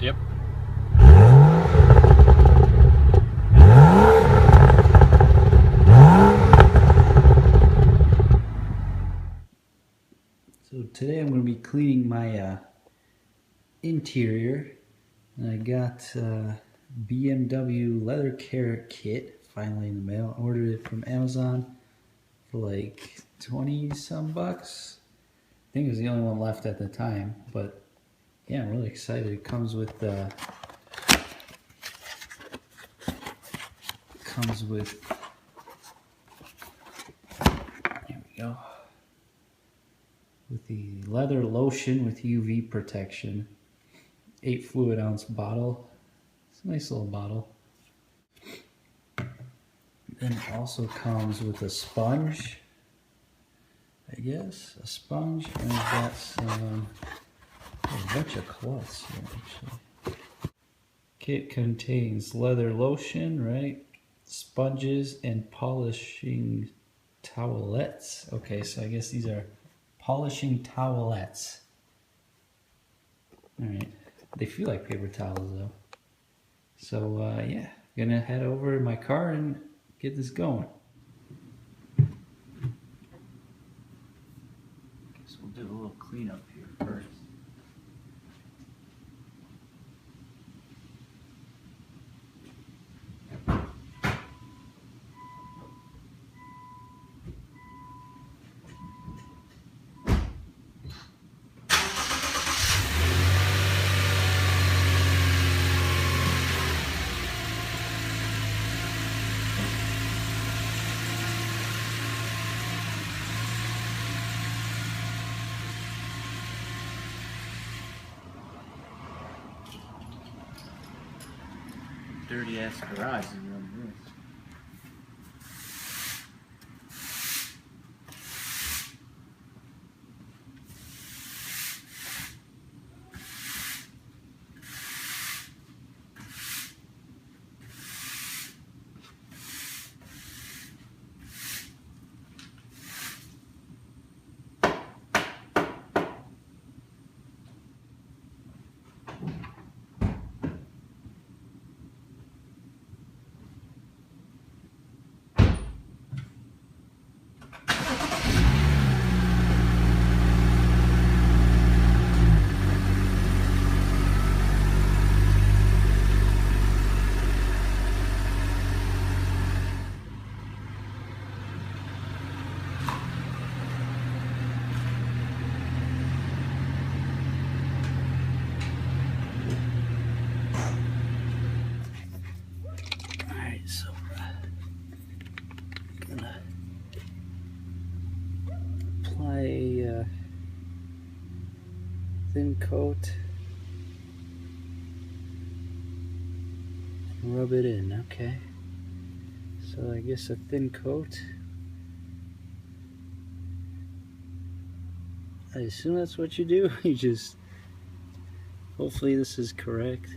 Yep. So today I'm going to be cleaning my interior, and I got BMW Leather Care Kit finally in the mail. I ordered it from Amazon for like 20 some bucks. I think it was the only one left at the time, but yeah, I'm really excited. It comes with here we go, with the leather lotion with UV protection, 8 fluid ounce bottle. It's a nice little bottle. Then it also comes with a sponge, I guess, a sponge, and we've got some, a bunch of cloths here actually. Kit contains leather lotion, right? Sponges and polishing towelettes. Okay, so I guess these are polishing towelettes. Alright, they feel like paper towels though. So yeah, gonna head over in my car and get this going. Guess we'll do a little cleanup here first. Dirty ass garage is what it is. So I'm gonna apply a thin coat and rub it in. Okay, so I guess a thin coat. I assume that's what you do. You just, hopefully this is correct.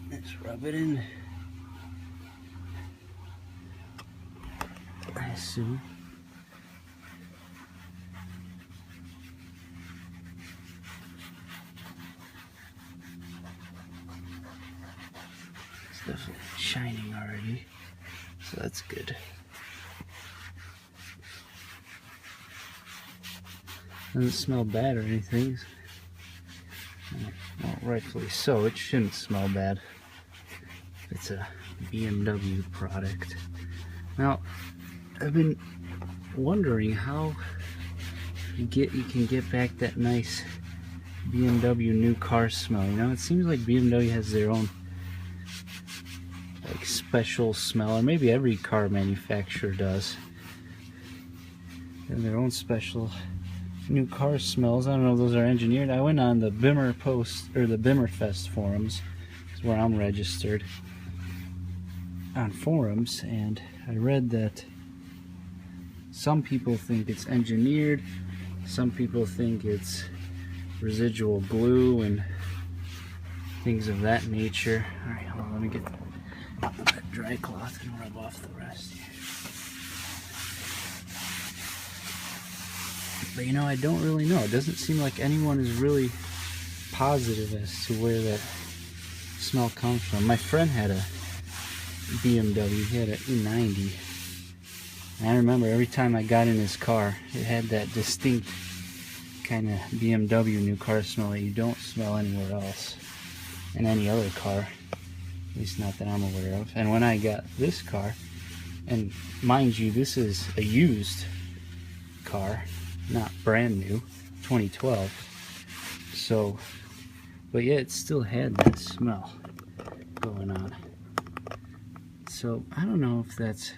Let's rub it in. I assume. It's definitely shining already, so that's good. Doesn't smell bad or anything. Well, rightfully so. It shouldn't smell bad. It's a BMW product. Now, I've been wondering how you can get back that nice BMW new car smell. You know, it seems like BMW has their own like special smell, or maybe every car manufacturer does. They have their own special new car smells. I don't know if those are engineered. I went on the Bimmer post, or the Bimmerfest forums, is where I'm registered on forums, and I read that some people think it's engineered, some people think it's residual glue and things of that nature. Alright, hold on, let me get that dry cloth and rub off the rest. But you know, I don't really know. It doesn't seem like anyone is really positive as to where that smell comes from. My friend had a BMW, he had an E90. And I remember every time I got in his car, it had that distinct kind of BMW new car smell that you don't smell anywhere else in any other car, at least not that I'm aware of. And when I got this car, and mind you, this is a used car, not brand new, 2012. So, but yeah, it still had that smell going on. So I don't know if that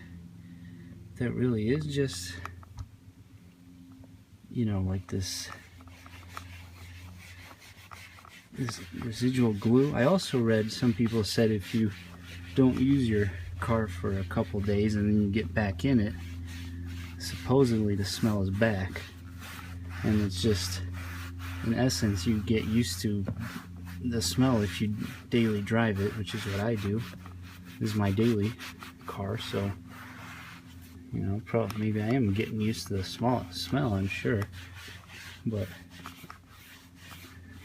really is just, you know, like this residual glue. I also read some people said if you don't use your car for a couple days and then you get back in it, supposedly the smell is back, and it's just, in essence, you get used to the smell if you daily drive it, which is what I do. This is my daily car, so you know, probably maybe I am getting used to the smell, I'm sure. But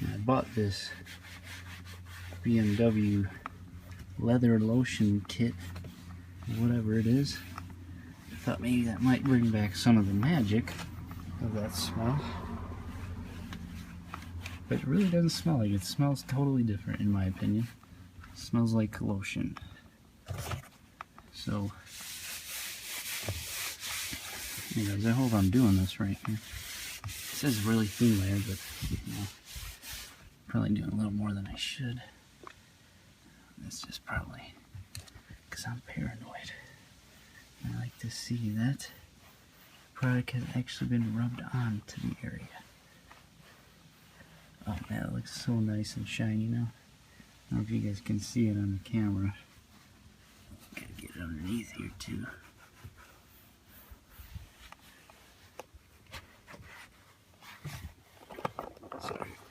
I bought this BMW Leather Lotion Kit, whatever it is. I thought maybe that might bring back some of the magic of that smell. But it really doesn't smell like it. It smells totally different in my opinion. It smells like lotion. So, anyways, I hope I'm doing this right here. It says really thin layer, but you know, probably doing a little more than I should. That's just probably because I'm paranoid. I like to see that product has actually been rubbed on to the area. Oh man, it looks so nice and shiny now. I don't know if you guys can see it on the camera. Gotta get it underneath here too.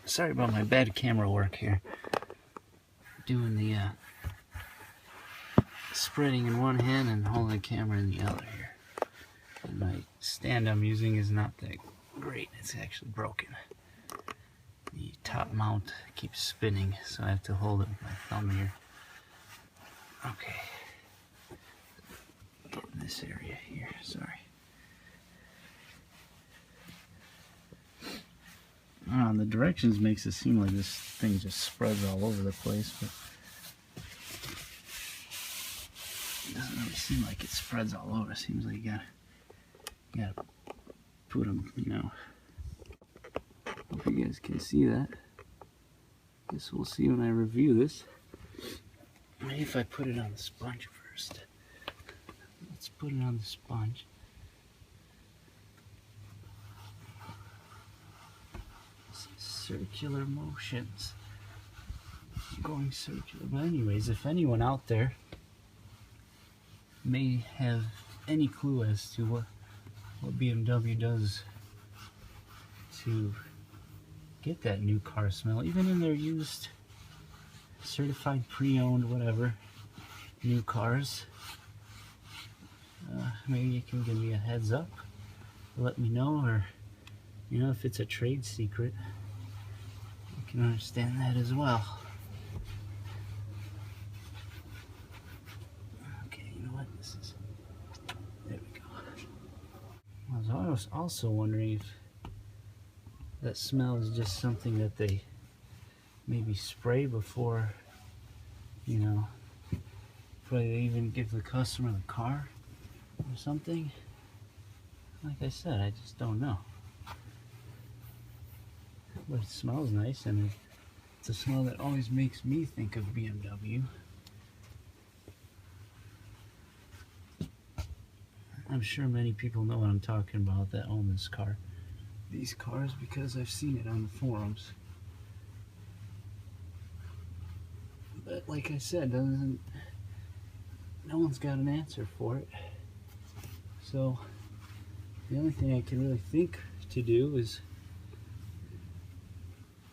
Sorry about my bad camera work here. Doing the spreading in one hand and holding the camera in the other here. And my stand I'm using is not that great. It's actually broken. The top mount keeps spinning, so I have to hold it with my thumb here. Okay. Get in this area here, sorry. The directions makes it seem like this thing just spreads all over the place, but it doesn't really seem like it spreads all over. It seems like you gotta put them, you know. Hope you guys can see that. Guess we'll see when I review this. Maybe if I put it on the sponge first. Let's put it on the sponge. Circular motions. Going circular. But anyways, if anyone out there may have any clue as to what BMW does to get that new car smell, even in their used, certified, pre-owned, whatever, new cars, maybe you can give me a heads up, let me know, or you know, if it's a trade secret, I can understand that as well. Okay, you know what, this is, there we go. I was also wondering if that smell is just something that they maybe spray before, you know, before they even give the customer the car or something. Like I said, I just don't know. But it smells nice, and it's a smell that always makes me think of BMW. I'm sure many people know what I'm talking about that own this car. These cars, because I've seen it on the forums. But like I said, no one's got an answer for it. So the only thing I can really think to do is,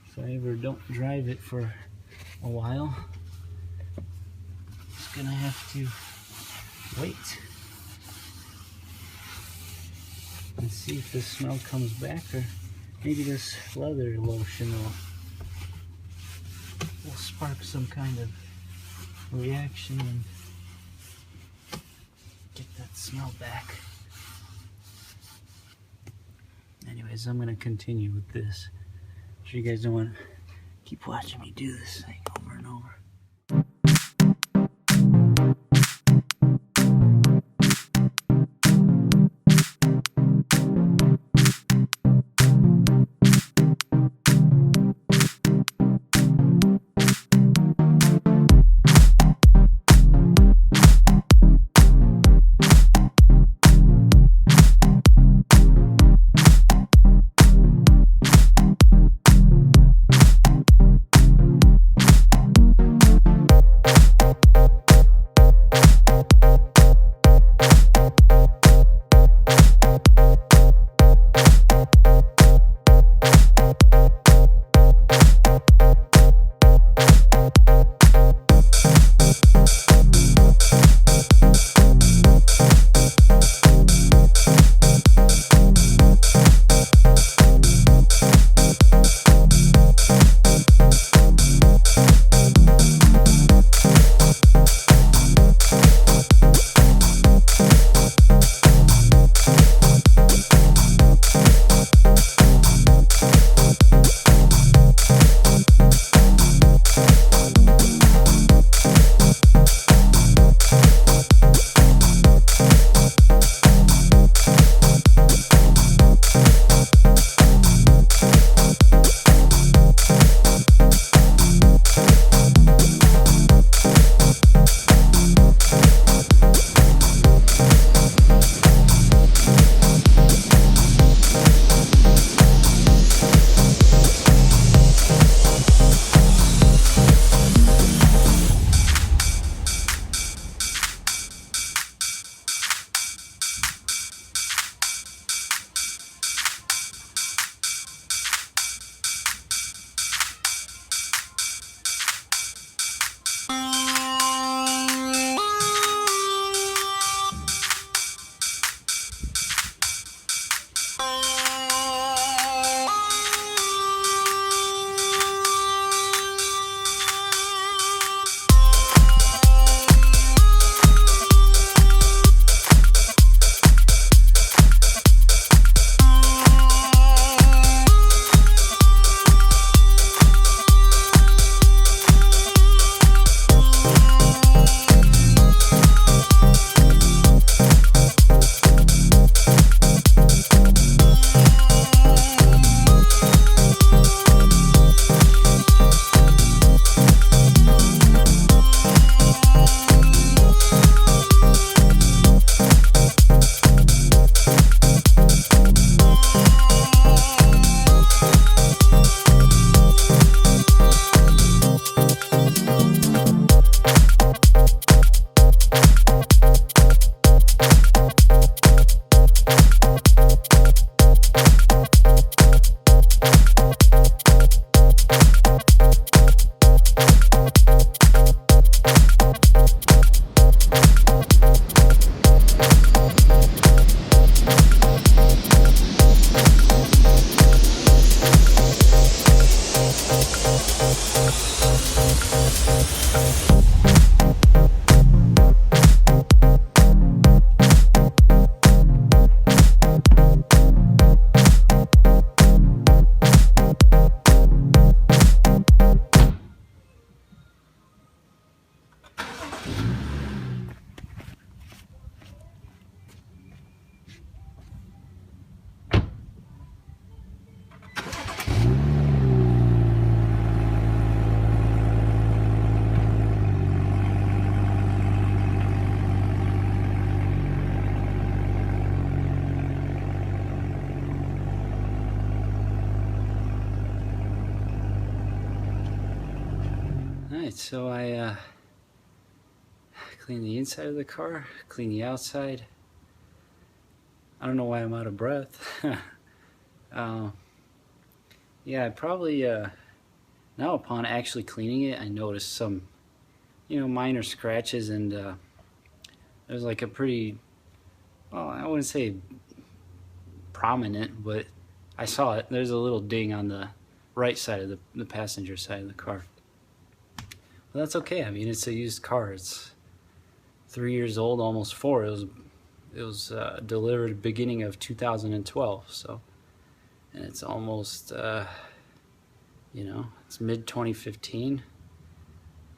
if I ever don't drive it for a while, just gonna have to wait and see if the smell comes back, or maybe this leather lotion will spark some kind of reaction and get that smell back. Anyways, I'm gonna continue with this. So you guys don't want to keep watching me do this thing over and over. Alright, so I clean the inside of the car, clean the outside. I don't know why I'm out of breath. Yeah, I probably, now upon actually cleaning it, I noticed some, minor scratches, and there's like a pretty, well, I wouldn't say prominent, but I saw it. There's a little ding on the right side of the passenger side of the car. that's okay. I mean, it's a used car. It's 3 years old, almost 4. It was delivered beginning of 2012. So, and it's almost you know, it's mid 2015.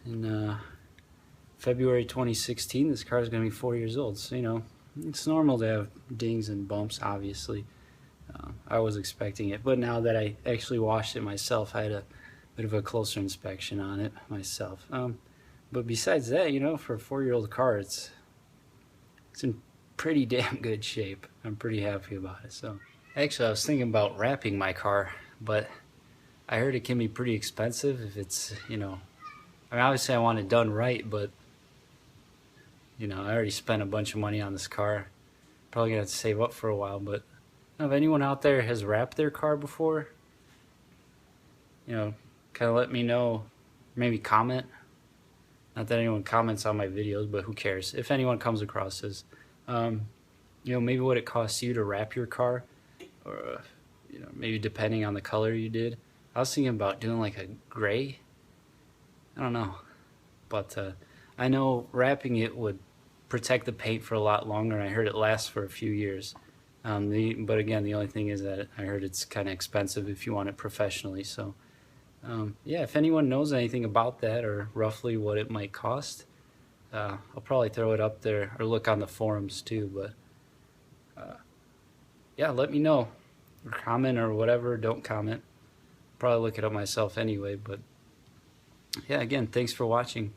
In February 2016, this car is going to be 4 years old. So, you know, it's normal to have dings and bumps, obviously. I was expecting it, but now that I actually washed it myself, I had a bit of a closer inspection on it myself. But besides that, you know, for a 4-year-old car, it's in pretty damn good shape. I'm pretty happy about it. So, actually, I was thinking about wrapping my car, but I heard it can be pretty expensive if it's, you know, I mean, obviously I want it done right, but, you know, I already spent a bunch of money on this car. Probably gonna have to save up for a while, but if anyone out there has wrapped their car before, you know, kind of let me know, maybe comment. Not that anyone comments on my videos, but who cares? If anyone comes across this, you know, maybe what it costs you to wrap your car, or, you know, maybe depending on the color you did. I was thinking about doing like a gray. I don't know, but I know wrapping it would protect the paint for a lot longer, and I heard it lasts for a few years. But again, the only thing is that I heard it's kind of expensive if you want it professionally. So yeah, if anyone knows anything about that or roughly what it might cost, I'll probably throw it up there or look on the forums too. But yeah, let me know, or comment or whatever. Don't comment. Probably look it up myself anyway. But yeah, again, thanks for watching.